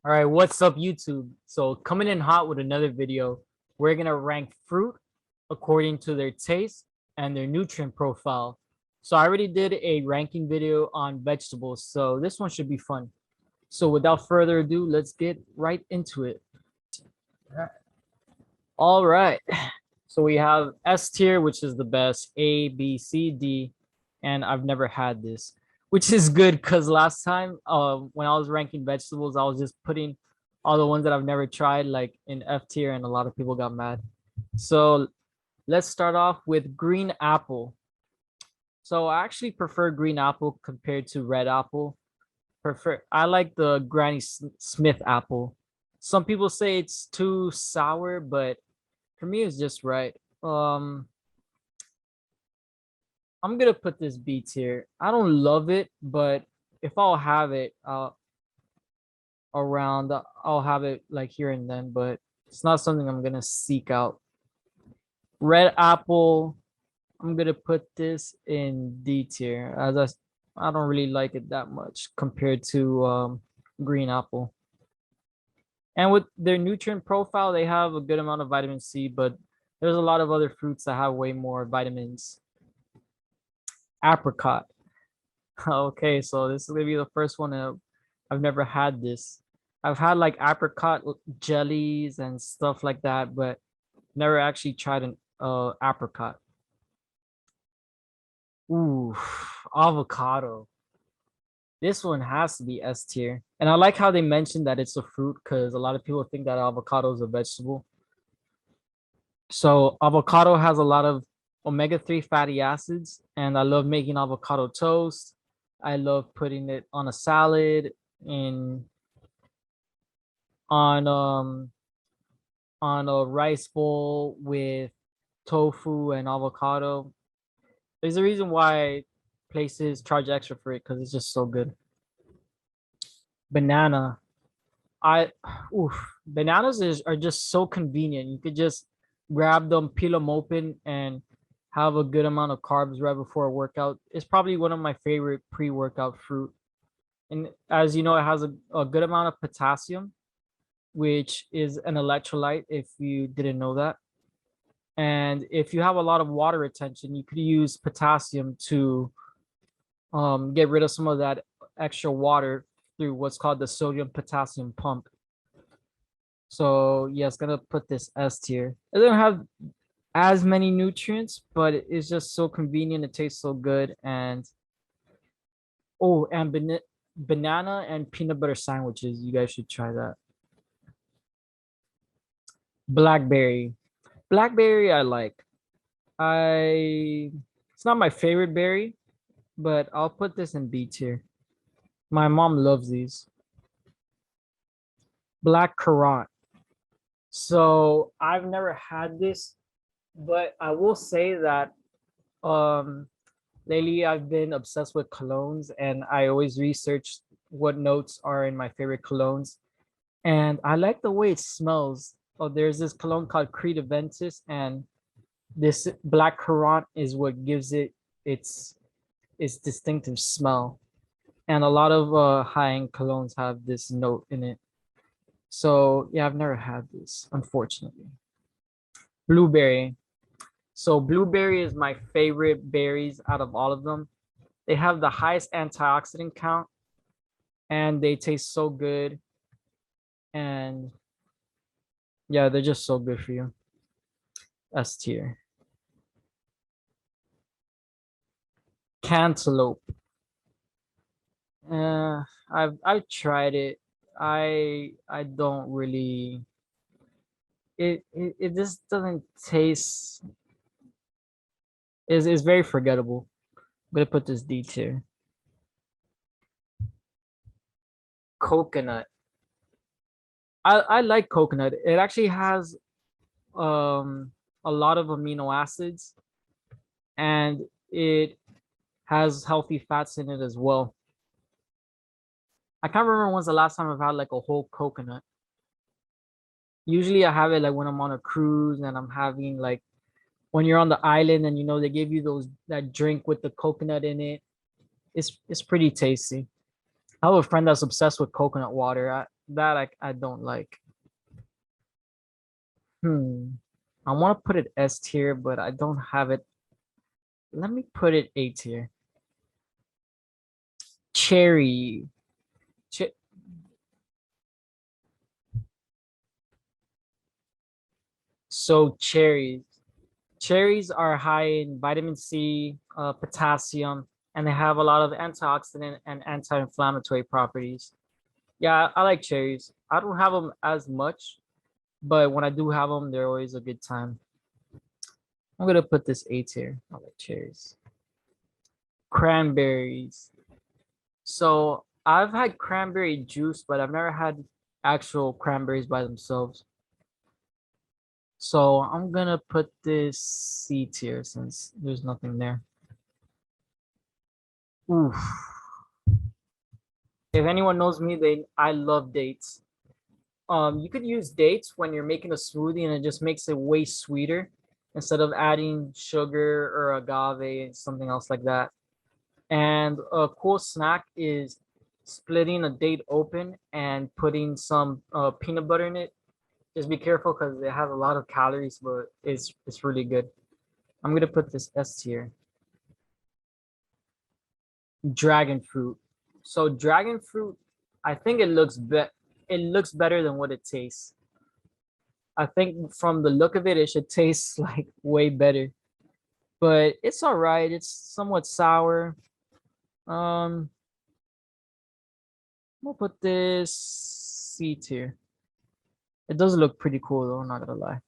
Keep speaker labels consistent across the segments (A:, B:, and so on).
A: All right, what's up, YouTube? So, coming in hot with another video. We're gonna rank fruit according to their taste and their nutrient profile. So, I already did a ranking video on vegetables, so this one should be fun. So, without further ado, let's get right into it. All right. So, we have S tier, which is the best, A, B, C, D, and I've never had this, which is good because last time when I was ranking vegetables, I was just putting all the ones that I've never tried like in F tier, and a lot of people got mad. So let's start off with green apple. So I actually prefer green apple compared to red apple. I like the Granny Smith apple. Some people say it's too sour, but for me it's just right. I'm gonna put this B tier. I don't love it, but if I'll have it around, I'll have it like here and then, but it's not something I'm gonna seek out. Red apple, I'm gonna put this in D tier as I don't really like it that much compared to green apple. And with their nutrient profile, they have a good amount of vitamin C, but there's a lot of other fruits that have way more vitamins. Apricot. Okay, so this is gonna be the first one I've never had this. I've had like apricot jellies and stuff like that, but never actually tried an apricot. Ooh, avocado. This one has to be S tier. And I like how they mentioned that it's a fruit because a lot of people think that avocado is a vegetable. So avocado has a lot of omega-3 fatty acids, and I love making avocado toast. I love putting it on a salad, in on um on a rice bowl with tofu and avocado. There's a reason why places charge extra for it because it's just so good. Banana. I oof, are just so convenient. You could just grab them, peel them open, and have a good amount of carbs right before a workout. It's probably one of my favorite pre-workout fruit. And as you know, it has a good amount of potassium, which is an electrolyte if you didn't know that. And if you have a lot of water retention, you could use potassium to get rid of some of that extra water through what's called the sodium potassium pump. So yeah, it's gonna put this S tier. It doesn't have as many nutrients, but it's just so convenient. It tastes so good. And oh, and banana and peanut butter sandwiches. You guys should try that. Blackberry. Blackberry, I like. It's not my favorite berry, but I'll put this in B tier. My mom loves these. Black currant. So I've never had this, but I will say that um lately I've been obsessed with colognes, and I always research what notes are in my favorite colognes. And I like the way it smells. Oh, there's this cologne called Creed Aventus, and this black currant is what gives it its its distinctive smell. And a lot of high-end colognes have this note in it. So yeah, I've never had this, unfortunately. Blueberry. So blueberry is my favorite berries out of all of them. They have the highest antioxidant count, and they taste so good. And yeah, they're just so good for you. S tier. Cantaloupe. I've tried it. I don't really. It just doesn't taste. Is very forgettable. I'm gonna put this D tier. Coconut. I like coconut. It actually has um a lot of amino acids, and it has healthy fats in it as well. I can't remember when's the last time I've had like a whole coconut. Usually I have it like when I'm on a cruise and I'm having like when you're on the island and they give you those that drink with the coconut in it. It's pretty tasty. I have a friend that's obsessed with coconut water. I don't like. I want to put it S tier, but I don't have it. Let me put it A tier. Cherry. Che- so cherries. Cherries are high in vitamin C, potassium, and they have a lot of antioxidant and anti-inflammatory properties. Yeah, I like cherries. I don't have them as much, but when I do have them, they're always a good time. I'm gonna put this A tier. I like cherries. Cranberries. So I've had cranberry juice, but I've never had actual cranberries by themselves. So I'm gonna put this C tier since there's nothing there. Oof. If anyone knows me, I love dates. You could use dates when you're making a smoothie and it just makes it way sweeter instead of adding sugar or agave and something else like that. And a cool snack is splitting a date open and putting some peanut butter in it. Just be careful because it has a lot of calories, but it's really good. I'm gonna put this S tier. Dragon fruit. So dragon fruit, I think it looks better than what it tastes. I think from the look of it, it should taste like way better. But it's all right. It's somewhat sour. Um, we'll put this C tier. It does look pretty cool though, not gonna lie.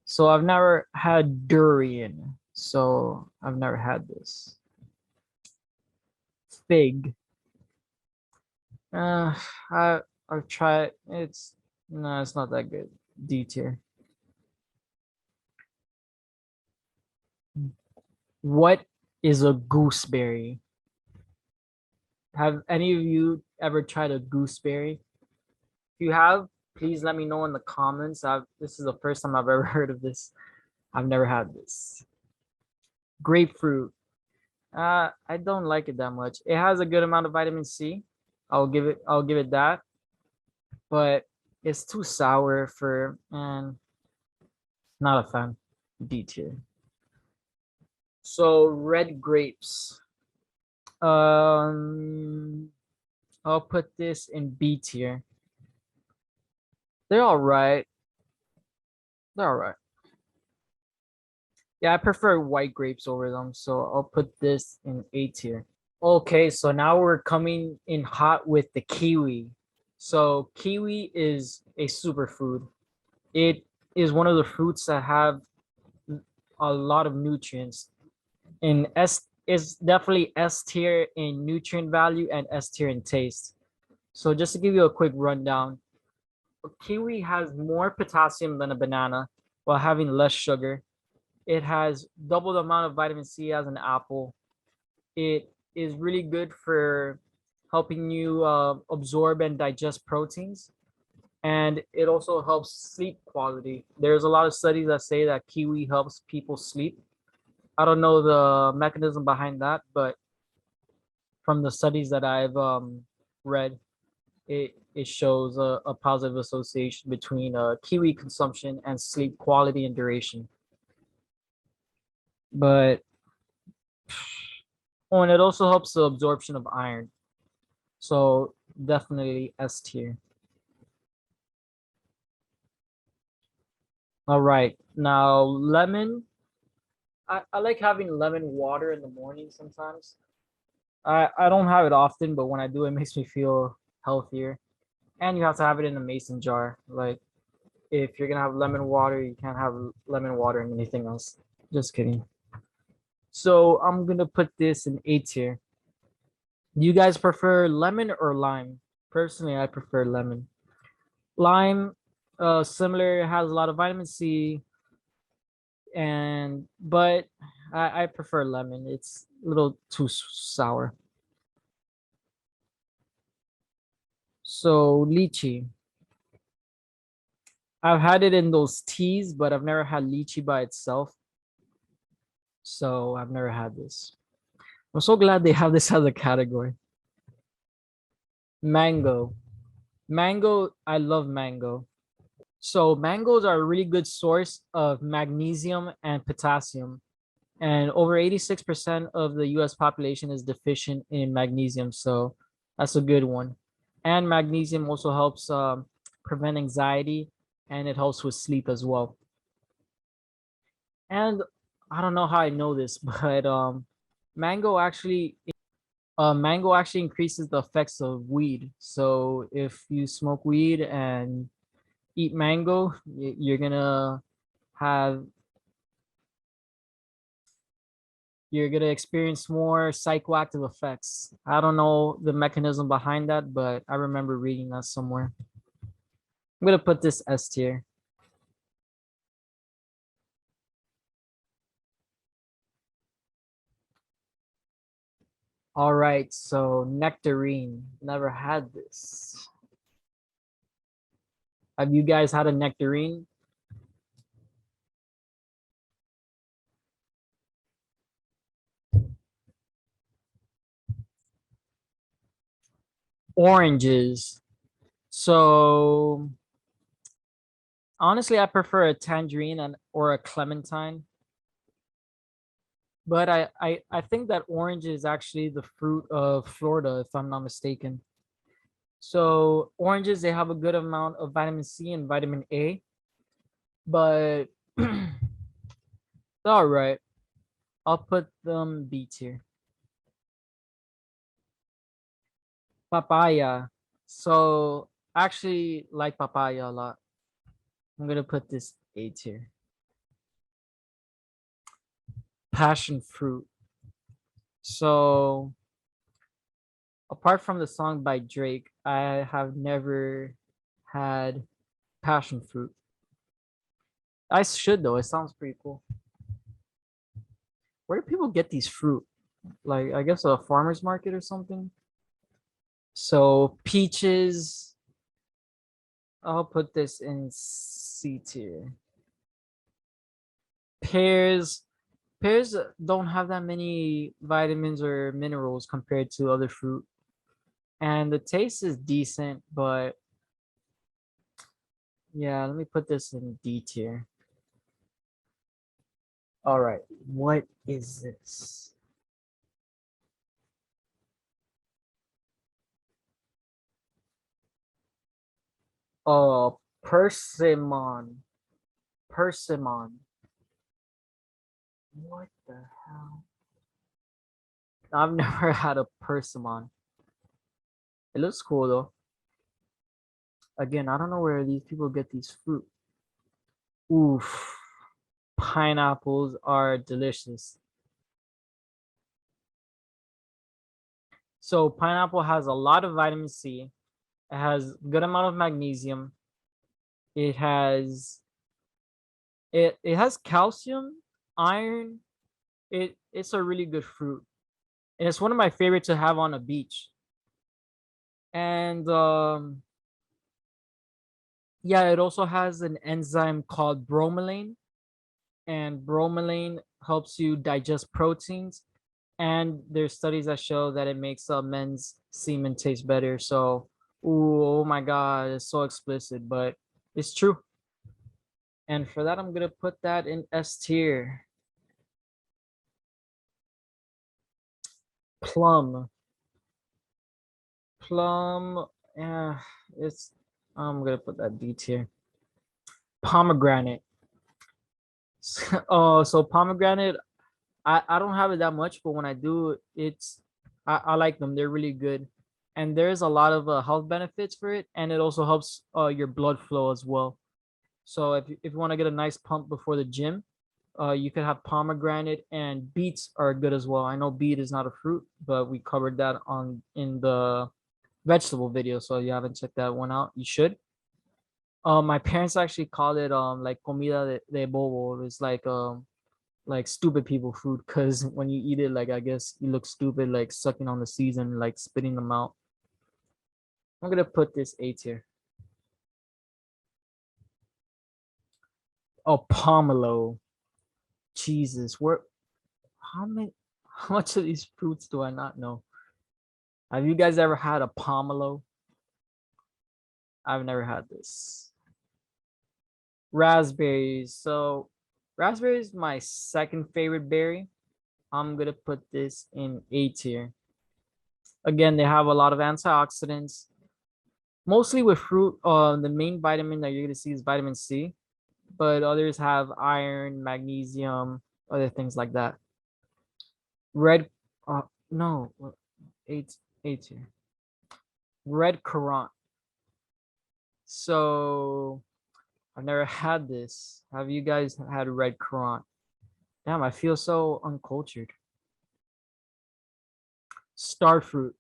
A: So I've never had durian. So I've never had this. Fig. Uh, I've tried. It's no, it's not that good. D tier. What is a gooseberry? Have any of you ever tried a gooseberry? If you have, please let me know in the comments. This is the first time I've ever heard of this. I've never had this. Grapefruit. I don't like it that much. It has a good amount of vitamin C. I'll give it that, but it's too sour for and not a fan. D tier. So red grapes. Um, I'll put this in B tier. They're all right. They're all right. Yeah, I prefer white grapes over them, so I'll put this in A tier. Okay, so now we're coming in hot with the kiwi. So kiwi is a superfood. It is one of the fruits that have a lot of nutrients. In S is definitely S tier in nutrient value and S tier in taste. So just to give you a quick rundown, kiwi has more potassium than a banana while having less sugar. It has double the amount of vitamin C as an apple. It is really good for helping you absorb and digest proteins. And it also helps sleep quality. There's a lot of studies that say that kiwi helps people sleep. I don't know the mechanism behind that, but from the studies that I've read, it shows a positive association between kiwi consumption and sleep quality and duration. But oh, and it also helps the absorption of iron. So definitely S tier. All right. Now lemon. I like having lemon water in the morning sometimes. I don't have it often, but when I do, it makes me feel healthier. And you have to have it in a mason jar. Like if you're gonna have lemon water, you can't have lemon water in anything else. Just kidding. So I'm gonna put this in A tier. Do you guys prefer lemon or lime? Personally, I prefer lemon. Lime, similar, has a lot of vitamin C, and but I prefer lemon. It's a little too sour. So lychee. I've had it in those teas, but I've never had lychee by itself. So I've never had this. I'm so glad they have this as a category. Mango. Mango, I love mango. So mangoes are a really good source of magnesium and potassium. And over 86% of the US population is deficient in magnesium. So that's a good one. And magnesium also helps prevent anxiety, and it helps with sleep as well. And I don't know how I know this, but mango actually mango actually increases the effects of weed. So if you smoke weed and eat mango, you're gonna have you're gonna experience more psychoactive effects. I don't know the mechanism behind that, but I remember reading that somewhere. I'm gonna put this S tier. All right, so nectarine. Never had this. Have you guys had a nectarine? Oranges. So honestly, I prefer a tangerine and or a clementine. But I think that orange is actually the fruit of Florida, if I'm not mistaken. So oranges, they have a good amount of vitamin C and vitamin A, but all right. I'll put them B tier. Papaya. So actually like papaya a lot. I'm gonna put this A tier. Passion fruit. So apart from the song by Drake, I have never had passion fruit. I should though. It sounds pretty cool. Where do people get these fruit? Like I guess a farmer's market or something. So peaches, I'll put this in C tier. Pears, pears don't have that many vitamins or minerals compared to other fruit. And the taste is decent, but yeah, let me put this in D tier. All right, what is this? Oh, persimmon. Persimmon. What the hell? I've never had a persimmon. It looks cool though. Again, I don't know where these people get these fruit. Oof. Pineapples are delicious. So pineapple has a lot of vitamin C. It has good amount of magnesium. It has it has calcium, iron. It's a really good fruit. And it's one of my favorite to have on a beach. And yeah, it also has an enzyme called bromelain, and bromelain helps you digest proteins, and there's studies that show that it makes men's semen taste better. So ooh, oh my god, it's so explicit, but it's true. And for that, I'm gonna put that in S tier. Plum. Plum, yeah, it's I'm gonna put that D tier. Pomegranate. Oh, so pomegranate, I don't have it that much, but when I do, I like them. They're really good. And there's a lot of health benefits for it, and it also helps your blood flow as well. So if you want to get a nice pump before the gym, you could have pomegranate, and beets are good as well. I know beet is not a fruit, but we covered that on in the vegetable video. So if you haven't checked that one out, you should. My parents actually call it like comida de bobo. It's like stupid people food, because when you eat it, like I guess you look stupid, like sucking on the seeds and like spitting them out. I'm gonna put this A tier. Oh, pomelo. Jesus, where how many how much of these fruits do I not know? Have you guys ever had a pomelo? I've never had this. Raspberries. So raspberry is my second favorite berry. I'm gonna put this in A tier. Again, they have a lot of antioxidants. Mostly with fruit, the main vitamin that you're gonna see is vitamin C, but others have iron, magnesium, other things like that. Red, no, eight, eight here. Red currant. So I've never had this. Have you guys had red currant? Damn, I feel so uncultured. Star fruit.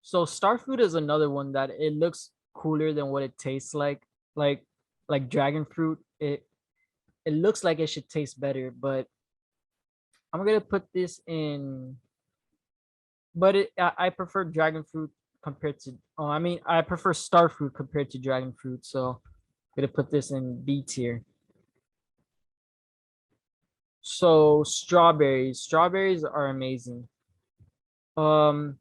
A: So star fruit is another one that it looks cooler than what it tastes like. Like like dragon fruit. It looks like it should taste better, but I'm gonna put this in. But I prefer dragon fruit compared to. Oh, I mean, I prefer star fruit compared to dragon fruit. So I'm gonna put this in B tier. So strawberries. Strawberries are amazing. Um,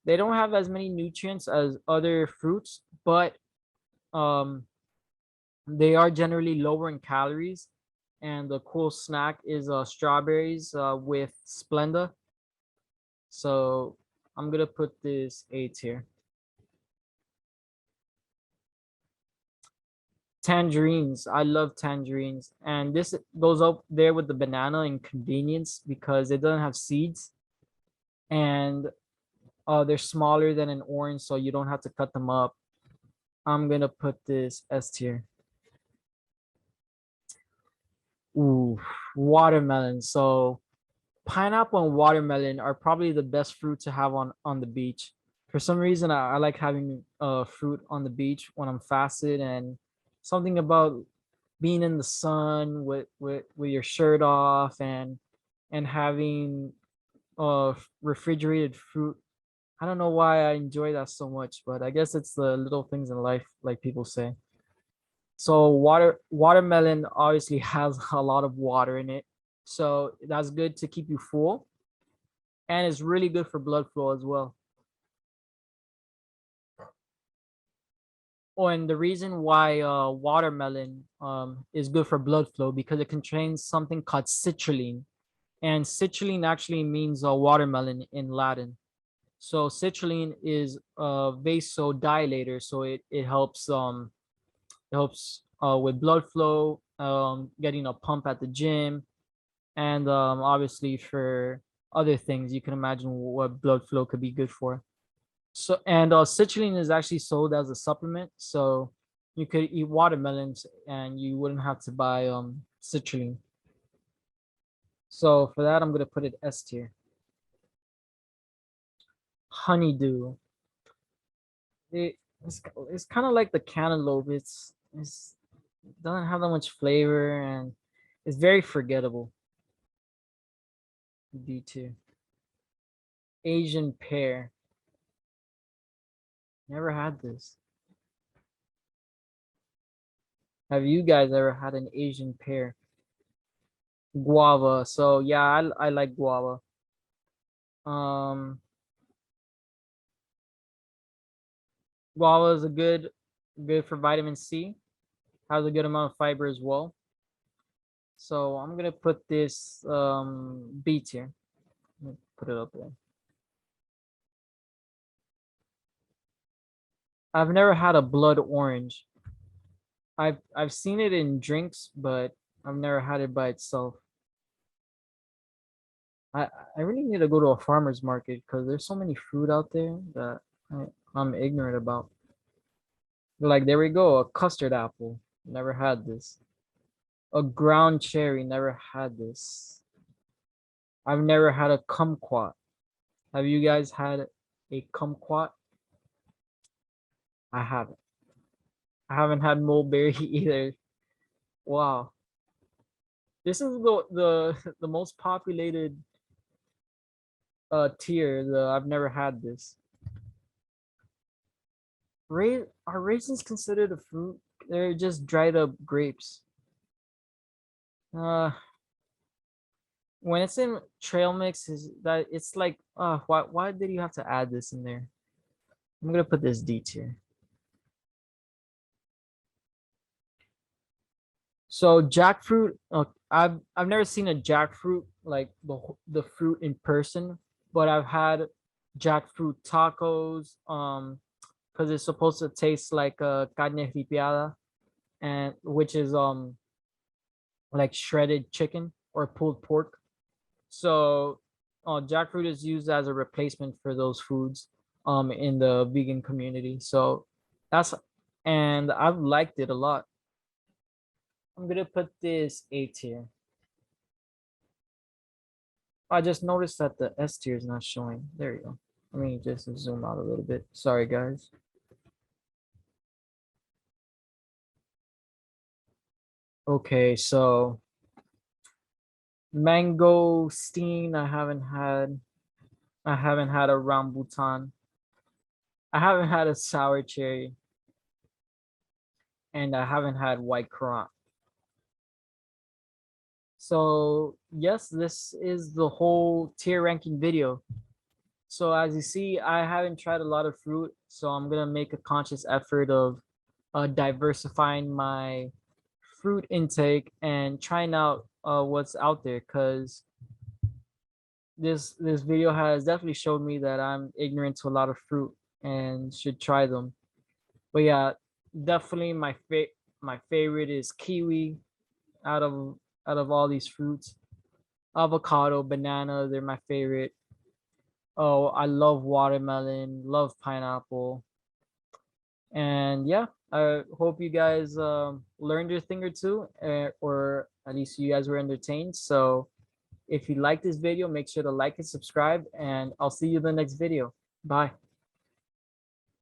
A: they don't have as many nutrients as other fruits, but um, they are generally lower in calories. And the cool snack is strawberries with Splenda. So I'm gonna put this A tier. Tangerines. I love tangerines. And this goes up there with the banana in convenience because it doesn't have seeds and they're smaller than an orange, so you don't have to cut them up. I'm gonna put this S tier. Ooh, watermelon. So pineapple and watermelon are probably the best fruit to have on the beach. For some reason, I like having fruit on the beach when I'm fasted, and something about being in the sun with your shirt off and having refrigerated fruit. I don't know why I enjoy that so much, but I guess it's the little things in life, like people say. So watermelon obviously has a lot of water in it. So that's good to keep you full. And it's really good for blood flow as well. Oh, and the reason why watermelon is good for blood flow because it contains something called citrulline. And citrulline actually means watermelon in Latin. So citrulline is a vasodilator, so it helps with blood flow, getting a pump at the gym, and obviously for other things you can imagine what blood flow could be good for. So and citrulline is actually sold as a supplement, so you could eat watermelons and you wouldn't have to buy citrulline. So for that, I'm gonna put it S tier. Honeydew. It's kind of like the cantaloupe. It's doesn't have that much flavor and it's very forgettable. D tier. Asian pear. Never had this. Have you guys ever had an Asian pear? Guava. So yeah, I like guava. Um, Guava is a good for vitamin C. Has a good amount of fiber as well. So I'm gonna put this B tier. Put it up there. I've never had a blood orange. I've seen it in drinks, but I've never had it by itself. I really need to go to a farmer's market because there's so many fruit out there that I'm ignorant about. Like there we go, a custard apple. Never had this. A ground cherry. Never had this. I've never had a kumquat. Have you guys had a kumquat? I haven't. I haven't had mulberry either. Wow. This is the most populated tier. I've never had this. Are raisins considered a fruit? They're just dried up grapes. Uh when it's in trail mix is that it's like why did you have to add this in there? I'm gonna put this D tier. So jackfruit, I've never seen a jackfruit like the fruit in person, but I've had jackfruit tacos. Because it's supposed to taste like carne ripiada, and which is like shredded chicken or pulled pork. So, jackfruit is used as a replacement for those foods in the vegan community. So that's and I've liked it a lot. I'm gonna put this A tier. I just noticed that the S tier is not showing. There you go. Let me just zoom out a little bit. Sorry, guys. Okay, so mangosteen, I haven't had. I haven't had a rambutan. I haven't had a sour cherry, and I haven't had white currant. So yes, this is the whole tier ranking video. So as you see, I haven't tried a lot of fruit, so I'm gonna make a conscious effort of diversifying my fruit intake and trying out what's out there, because this video has definitely showed me that I'm ignorant to a lot of fruit and should try them. But yeah, definitely my favorite is kiwi out of all these fruits. Avocado, banana, they're my favorite. Oh, I love watermelon, love pineapple. And yeah, I hope you guys learned a thing or two, or at least you guys were entertained. So if you like this video, make sure to like and subscribe, and I'll see you in the next video. Bye.